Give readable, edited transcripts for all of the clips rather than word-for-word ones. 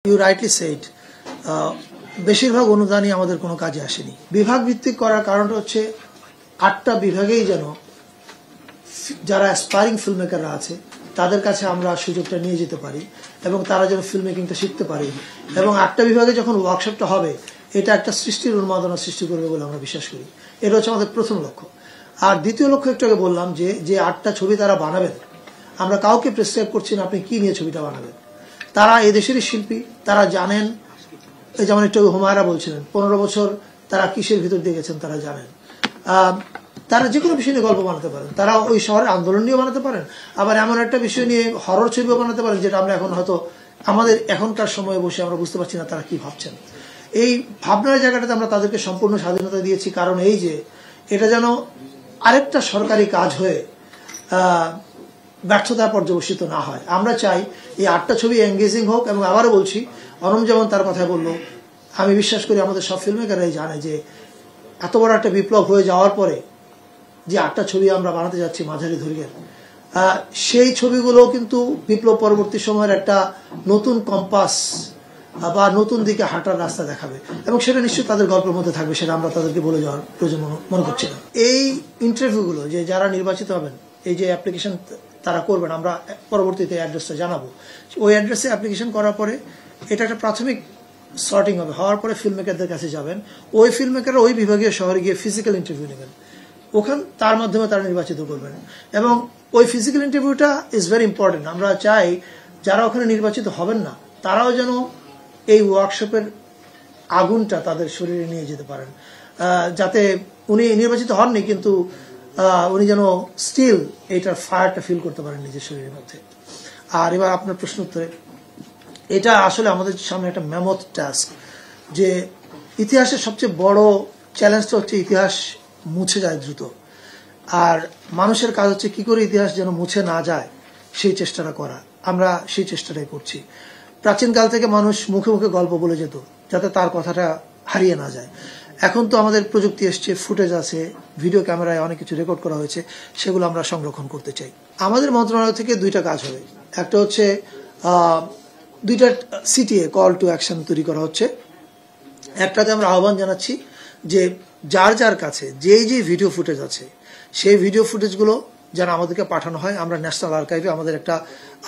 You rightly shed বেশিরভাগ অনুদানই আমাদের কোনো কাজে আসেনি। বিভাগ ভিত্তিক করার কারণটা হচ্ছে 8টা বিভাগেই যেন যারা অ্যাসপায়ারিং ফিল্ম মেকাররা আছে তাদের কাছে আমরা সুযোগটা নিয়ে যেতে পারি এবং তারা যেন ফিল্ম মেকিংটা শিখতে পারে এবং 8টা বিভাগে যখন ওয়ার্কশপটা হবে এটা একটা সৃষ্টির উন্মাদনা সৃষ্টি করবে বলে আমরা বিশ্বাস করি। এটা হচ্ছে আমাদের প্রথম লক্ষ্য। আর দ্বিতীয় লক্ষ্য একটু আগে বললাম যে 8টা ছবি তারা বানাবেন, আমরা কাউকে প্রেসক্রাইব করছি না আপনি কি নিয়ে ছবিটা বানাবেন। তারা এদেশেরই শিল্পী, তারা জানেন। এই যেমন একটু হুমায়রা বলছিলেন 15 বছর তারা কিসের ভিতর দিয়ে গেছেন তারা জানেন। তারা যে কোনো বিষয় নিয়ে গল্প বানাতে পারেন, তারা ওই শহরের আন্দোলন নিয়েও বানাতে পারেন, আবার এমন একটা বিষয় নিয়ে হরর ছবিও বানাতে পারেন যেটা আমরা এখন হয়তো আমাদের এখনকার সময়ে বসে আমরা বুঝতে পারছি না তারা কি ভাবছেন। এই ভাবনার জায়গাটাতে আমরা তাদেরকে সম্পূর্ণ স্বাধীনতা দিয়েছি, কারণ এই যে এটা যেন আরেকটা সরকারি কাজ হয়ে ব্যর্থতা পর্যবসিত না হয়। আমরা চাই এই 8টা ছবি এঙ্গেজিং হোক। এবং আবারও বলছি, অনম যেমন তার কথা বললো, আমি বিশ্বাস করি আমাদের সব ফিল্ম মেকাররাই জানে যে এত বড় একটা বিপ্লব হয়ে যাওয়ার পরে যে 8টা ছবি আমরা বানাতে যাচ্ছি মাঝারি দৈর্ঘ্যের, সেই ছবিগুলো কিন্তু বিপ্লব পরবর্তী সময়ের একটা নতুন কম্পাস বা নতুন দিকে হাঁটার রাস্তা দেখাবে এবং সেটা নিশ্চয়ই তাদের গল্পের মধ্যে থাকবে, সেটা আমরা তাদেরকে বলে যাওয়ার প্রয়োজন মনে করছি না। এই ইন্টারভিউগুলো যে যারা নির্বাচিত হবেন, এই যে অ্যাপ্লিকেশন তারা করবেন, আমরা পরবর্তীতে অ্যাড্রেসটা জানাবো। ওই অ্যাড্রেসে অ্যাপ্লিকেশন করার পরে এটা একটা প্রাথমিক সর্টিং হবে, হওয়ার পরে ফিল্ম মেকারদের কাছে যাবেন। ওই ফিল্ম মেকাররা ওই বিভাগীয় শহরে গিয়ে ফিজিক্যাল ইন্টারভিউ নেবেন, তার মাধ্যমে তারা নির্বাচিত করবেন। এবং ওই ফিজিক্যাল ইন্টারভিউটা ইজ ভেরি ইম্পর্টেন্ট। আমরা চাই যারা ওখানে নির্বাচিত হবেন না তারাও যেন এই ওয়ার্কশপের আগুনটা তাদের শরীরে নিয়ে যেতে পারেন, যাতে উনি নির্বাচিত হননি কিন্তু উনি যেন স্টিল এইটার ফায়ারটা ফিল করতে পারেন নিজের শরীরের মধ্যে। আর এবার আপনার প্রশ্ন উত্তরে, এটা আসলে আমাদের সামনে একটা ম্যামথ টাস্ক, যে ইতিহাসের সবচেয়ে বড় চ্যালেঞ্জটা হচ্ছে ইতিহাস মুছে যায় দ্রুত, আর মানুষের কাজ হচ্ছে কি করে ইতিহাস যেন মুছে না যায় সেই চেষ্টাটা করা। আমরা সেই চেষ্টাটাই করছি। প্রাচীনকাল থেকে মানুষ মুখে মুখে গল্প বলে যেত যাতে তার কথাটা হারিয়ে না যায়। এখন তো আমাদের প্রযুক্তি এসছে, ফুটেজ আছে, ভিডিও ক্যামেরায় অনেক কিছু রেকর্ড করা হয়েছে, সেগুলো আমরা সংরক্ষণ করতে চাই। আমাদের মন্ত্রণালয় থেকে 2টা কাজ হবে। একটা হচ্ছে 2টা সিটিএ কল টু অ্যাকশন তৈরি করা হচ্ছে। একটাতে আমরা আহ্বান জানাচ্ছি যে যার যার কাছে যে ভিডিও ফুটেজ আছে সেই ভিডিও ফুটেজগুলো যেন আমাদেরকে পাঠানো হয়। আমরা ন্যাশনাল আর্কাইভে আমাদের একটা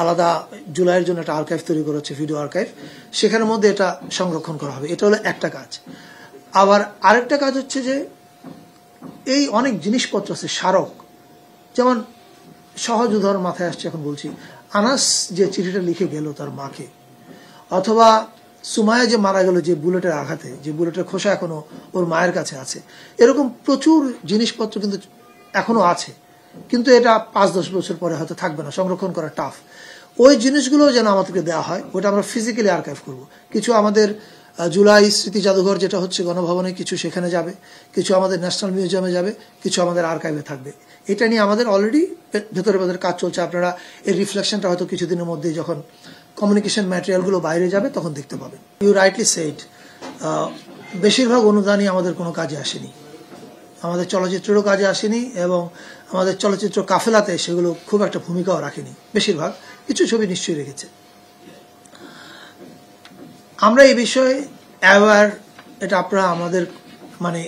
আলাদা জুলাইয়ের জন্য একটা আর্কাইভ তৈরি করা হচ্ছে, ভিডিও আর্কাইভ, সেখানের মধ্যে এটা সংরক্ষণ করা হবে। এটা হলো একটা কাজ। আবার আরেকটা কাজ হচ্ছে যে এই অনেক জিনিসপত্র আছে, স্মারক, যেমন সহজ উদাহরণ মাথায় আসছে এখন বলছি, আনাস যে চিঠিটা লিখে গেল তার মাকে, অথবা সুমায়া যে মারা গেল যে বুলেটের আঘাতে, যে বুলেটের খোসা এখনো ওর মায়ের কাছে আছে, এরকম প্রচুর জিনিসপত্র কিন্তু এখনো আছে, কিন্তু এটা 5-10 বছর পরে হয়তো থাকবে না, সংরক্ষণ করা টাফ। ওই জিনিসগুলো যেন আমাদেরকে দেওয়া হয়, ওটা আমরা ফিজিক্যালি আর্কাইভ করব। কিছু আমাদের জুলাই স্মৃতি জাদুঘর যেটা হচ্ছে গণভবনে, কিছু সেখানে যাবে, কিছু আমাদের ন্যাশনাল মিউজিয়ামে যাবে, কিছু আমাদের আর্কাইভে থাকবে। এটা নিয়ে আমাদের অলরেডি ভেতরে ভেতরে কাজ চলছে। আপনারা এর রিফ্লেকশনটা হয়তো কিছুদিনের মধ্যেই যখন কমিউনিকেশন ম্যাটেরিয়ালগুলো বাইরে যাবে তখন দেখতে পাবেন। ইউ রাইটলি সেড বেশিরভাগ অনুদানই আমাদের কোনো কাজে আসেনি, আমাদের চলচ্চিত্রেরও কাজে আসেনি এবং আমাদের চলচ্চিত্র কাফেলাতে সেগুলো খুব একটা ভূমিকাও রাখেনি। বেশিরভাগ, কিছু ছবি নিশ্চয়ই রেখেছে। আমরা এই বিষয়ে অ্যাওয়ার, এটা আপনারা আমাদের মানে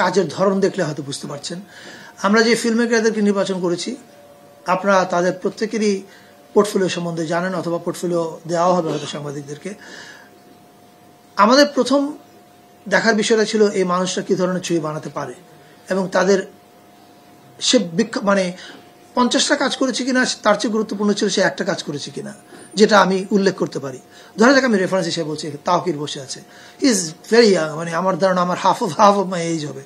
কাজের ধরন দেখলে হয়তো বুঝতে পারছেন। আমরা যে ফিল্ম মেকারদেরকে নির্বাচন করেছি আপনারা তাদের প্রত্যেকেরই পোর্টফোলিও সম্বন্ধে জানেন, অথবা পোর্টফোলিও দেওয়া হবে হয়তো সাংবাদিকদেরকে। আমাদের প্রথম দেখার বিষয়টা ছিল এই মানুষটা কি ধরনের ছবি বানাতে পারে এবং তাদের সে মানে 50টা কাজ করেছে কিনা তার চেয়ে গুরুত্বপূর্ণ ছিল সে একটা কাজ করেছে কিনা, যেটা আমি উল্লেখ করতে পারি। ধরা যাক আমি রেফারেন্স হিসেবে বলছি, তাওকির বসে আছে, ইজ ভেরি ইয়াং, মানে আমার ধারণা আমার হাফ অফ মাই এজ হবে।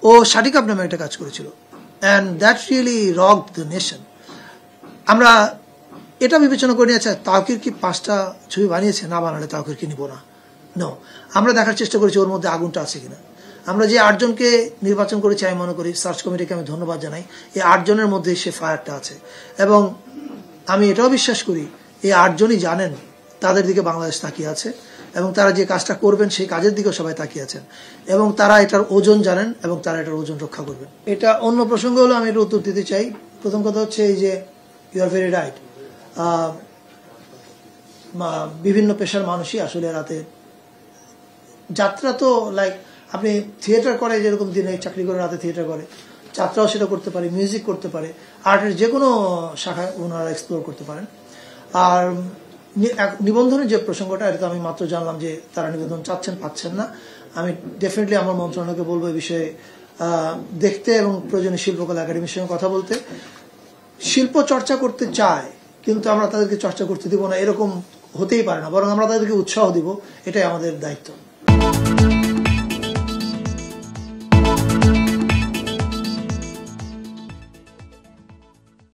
ও শাটিকাপ নামে একটা কাজ করেছিল, and that really rocked the nation. আমরা এটা বিবেচনা করে নিয়েছে তাওকির কি 5টা ছবি বানিয়েছে, না বানালে তাওকির কি নিব না। নো, আমরা দেখার চেষ্টা করেছি ওর মধ্যে আগুনটা আছে কিনা। আমরা যে 8 জনকে নির্বাচন করেছি, আমি মনে করি সার্চ কমিটিকে আমি ধন্যবাদ জানাই, এই 8 জনের মধ্যে সে ফায়ারটা আছে। এবং আমি এটাও বিশ্বাস করি এই 8 জনই জানেন তাদের দিকে বাংলাদেশ তাকিয়ে আছে এবং তারা যে কাজটা করবেন সেই কাজের দিকেও সবাই তাকিয়ে আছেন এবং তারা এটার ওজন জানেন এবং তারা এটার ওজন রক্ষা করবেন। এটা অন্য প্রসঙ্গ হলো, আমি এটা উত্তর দিতে চাই। প্রথম কথা হচ্ছে এই যে ইউ আর ভেরি রাইট, বিভিন্ন পেশার মানুষই আসলে রাতে যাত্রা তো লাইক আপনি থিয়েটার করে যেরকম দিনে চাকরি করে রাতে থিয়েটার করে, যাত্রাও সেটা করতে পারে, মিউজিক করতে পারে, আর্টের যে কোনো শাখায় ওনারা এক্সপ্লোর করতে পারেন। আর নিবন্ধনের যে প্রসঙ্গটা, এটা তো আমি মাত্র জানলাম যে তারা নিবন্ধন চাচ্ছেন, পাচ্ছেন না। আমি ডেফিনেটলি আমার মন্ত্রণালয়কে বলবো এই বিষয়ে দেখতে এবং প্রয়োজনীয় শিল্পকলা একাডেমির সঙ্গে কথা বলতে। শিল্প চর্চা করতে চায় কিন্তু আমরা তাদেরকে চর্চা করতে দিব না, এরকম হতেই পারে না, বরং আমরা তাদেরকে উৎসাহ দিব, এটাই আমাদের দায়িত্ব।